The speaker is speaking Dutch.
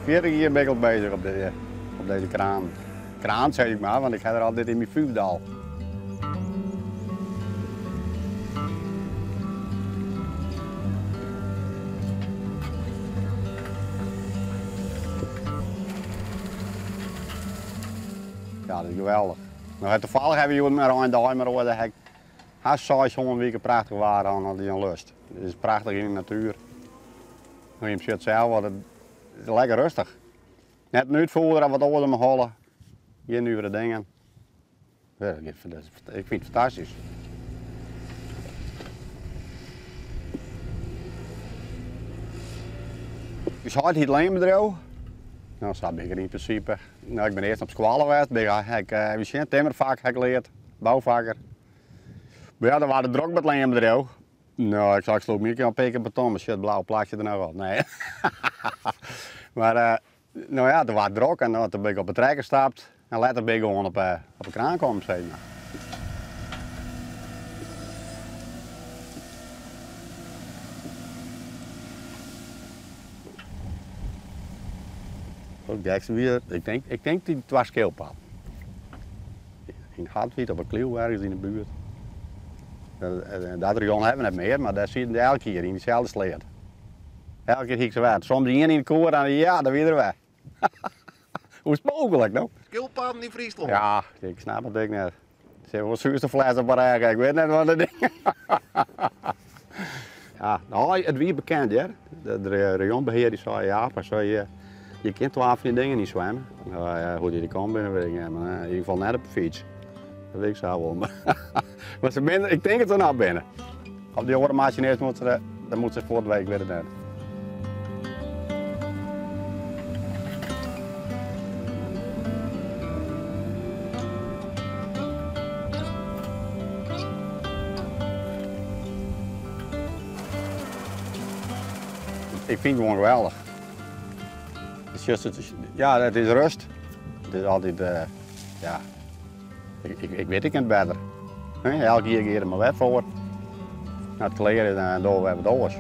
40 jaar ben ik al bezig op deze kraan. Kraan zeg ik maar, want ik ga er altijd in mijn vuurdal. Ja, dat is geweldig. Nou, toevallig hebben we met een dag maar dat ik haast 600 weken prachtig waren aan die lust. Het is prachtig in de natuur. Je ziet zelf, het is lekker rustig. Net nu voeren wat over me halen. Geen nieuwe dingen. Ja, ik vind het fantastisch. Ik zat hier alleen bedrijf. Nou, zo ben ik er in principe. Nou, ik ben eerst op school geweest. Ik heb timmervak geleerd, bouwvakker. Maar ja, dan waren druk met alleen bedrijf. Nou, ik sloop niet aan peken beton, maar shit, blauw plaatje er nou wel. Nee. Maar nou ja, toen was het druk en toen ben ik op het trekker gestapt. En later ben ik gewoon op de kraan komen, zeg maar. Ook gekste weer, ik denk die 2 schildpad. In Hartwiet op een klieuw ergens in de buurt. Dat region hebben we net meer, maar daar zie je elke keer in diezelfde sleed. Elke keer zie ik ze weg. Soms die in de koor en ja, dan weer weg. Hoe is het mogelijk nou? Schildpadden in Friesland? Ja, ik snap het ook net. Ze hebben wel zuurste fles op haar eigen, ik weet net wat dat ding. Ja, nou, het weer bekend, hè. De rayonbeheer die zei ja, maar zei je kunt 12 van die dingen niet zwemmen. Nou, ja, hoe die kan binnen, weet ik niet, maar in ieder geval net op de fiets. Dat weet ik zo wel. Maar ze binnen, ik denk het er nou binnen. Op die andere machines moeten ze voor de week weer net. Ik vind het gewoon geweldig. Ja, het is rust. Het is altijd, ja, ik weet het beter. Elke keer er maar weg voor. Nou, het kleren en door hebben we het alles.